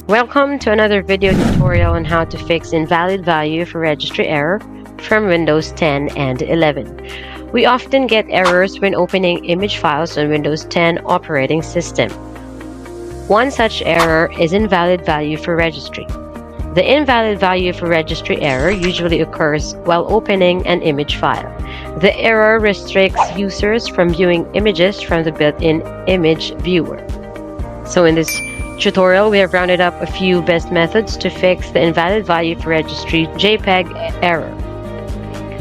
Welcome to another video tutorial on how to fix invalid value for registry error from Windows 10 and 11. We often get errors when opening image files on Windows 10 operating system. One such error is invalid value for registry. The invalid value for registry error usually occurs while opening an image file. The error restricts users from viewing images from the built-in image viewer. So in this tutorial, we have rounded up a few best methods to fix the invalid value for registry JPEG error.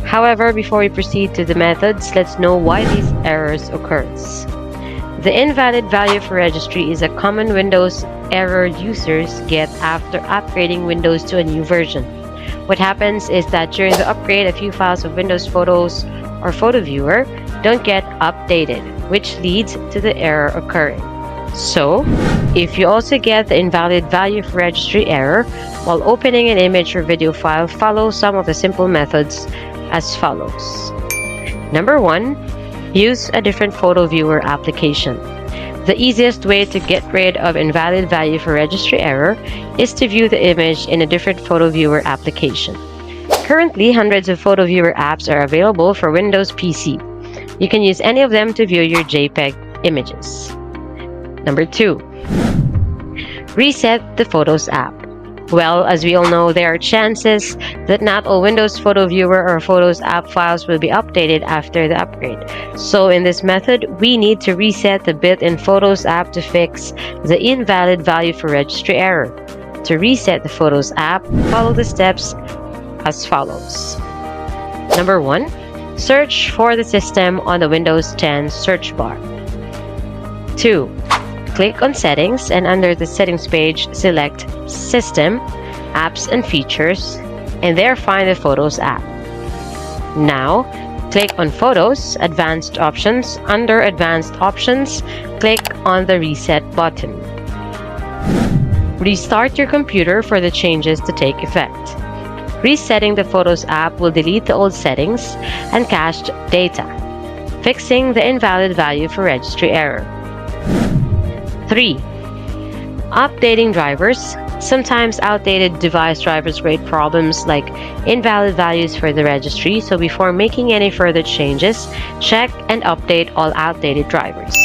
However, before we proceed to the methods, let's know why these errors occurs. The invalid value for registry is a common Windows error users get after upgrading Windows to a new version. What happens is that during the upgrade, a few files of Windows Photos or Photo Viewer don't get updated, which leads to the error occurring. So, if you also get the invalid value for registry error while opening an image or video file, follow some of the simple methods as follows. Number 1, use a different photo viewer application. The easiest way to get rid of invalid value for registry error is to view the image in a different photo viewer application. Currently, hundreds of photo viewer apps are available for Windows PC. You can use any of them to view your JPEG images. Number 2, reset the Photos app. Well, as we all know, there are chances that not all Windows Photo Viewer or Photos app files will be updated after the upgrade. So in this method, we need to reset the built-in Photos app to fix the invalid value for registry error. To reset the Photos app, follow the steps as follows. Number 1, search for the system on the Windows 10 search bar. 2, click on Settings and under the Settings page, select System, Apps and Features, and there find the Photos app. Now, click on Photos, Advanced Options. Under Advanced Options, click on the Reset button. Restart your computer for the changes to take effect. Resetting the Photos app will delete the old settings and cached data, fixing the invalid value for registry error. 3, updating drivers. Sometimes outdated device drivers create problems like invalid values for the registry, so before making any further changes, check and update all outdated drivers.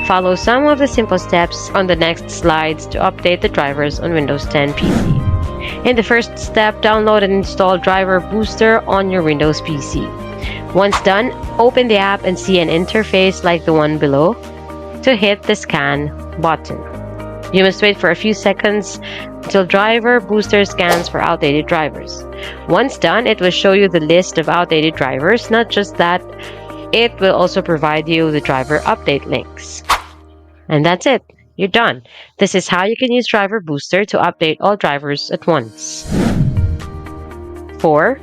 Follow some of the simple steps on the next slides to update the drivers on Windows 10 PC. In the first step, download and install Driver Booster on your Windows PC. Once done, open the app and see an interface like the one below. To hit the Scan button, you must wait for a few seconds until Driver Booster scans for outdated drivers. Once done, it will show you the list of outdated drivers. Not just that, it will also provide you the driver update links. And that's it. You're done. This is how you can use Driver Booster to update all drivers at once. 4,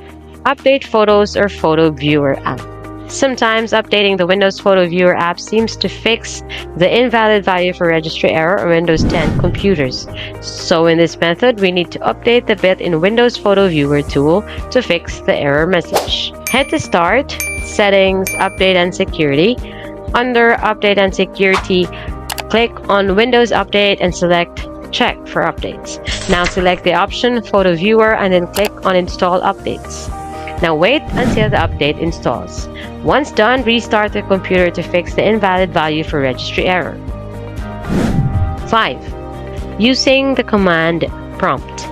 update Photos or Photo Viewer app. Sometimes updating the Windows Photo Viewer app seems to fix the invalid value for registry error on Windows 10 computers. So in this method, we need to update the built-in Windows Photo Viewer tool to fix the error message. Head to Start, Settings, Update and Security. Under Update and Security, click on Windows Update and select Check for Updates. Now select the option Photo Viewer and then click on Install Updates. Now wait until the update installs. Once done, restart the computer to fix the invalid value for registry error. 5, using the command prompt.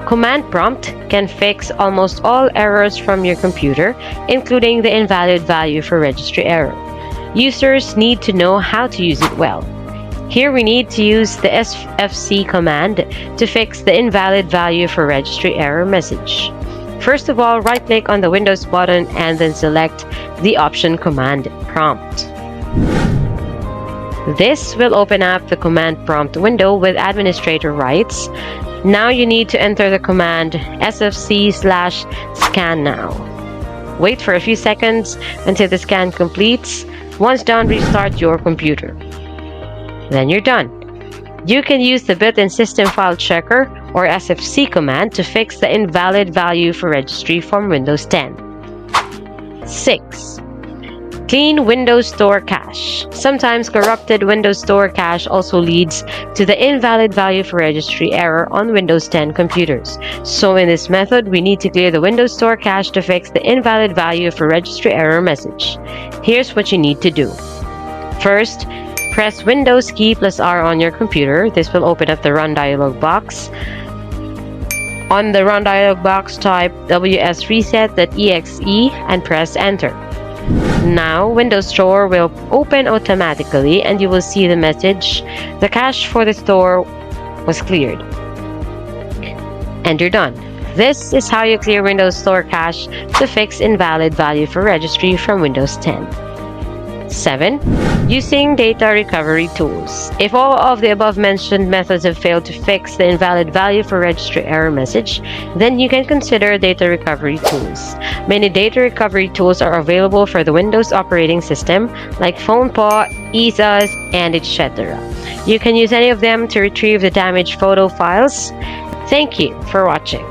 Command prompt can fix almost all errors from your computer, including the invalid value for registry error. Users need to know how to use it well. Here we need to use the SFC command to fix the invalid value for registry error message. First of all, right-click on the Windows button and then select the option Command Prompt. This will open up the command prompt window with administrator rights. Now you need to enter the command sfc/scan now. Wait for a few seconds until the scan completes. Once done, restart your computer. Then you're done. You can use the built-in System File Checker or SFC command to fix the invalid value for registry from Windows 10. 6. Clean Windows Store cache. Sometimes corrupted Windows Store cache also leads to the invalid value for registry error on Windows 10 computers. So in this method, we need to clear the Windows Store cache to fix the invalid value for registry error message. Here's what you need to do. First, press Windows key plus R on your computer. This will open up the Run dialog box. On the Run dialog box, type wsreset.exe and press Enter. Now, Windows Store will open automatically and you will see the message, "The cache for the store was cleared." And you're done. This is how you clear Windows Store cache to fix invalid value for registry from Windows 10. 7. Using data recovery tools. If all of the above mentioned methods have failed to fix the invalid value for registry error message, then you can consider data recovery tools. Many data recovery tools are available for the Windows operating system, like PhonePaw, EaseUS, and etc. You can use any of them to retrieve the damaged photo files. Thank you for watching.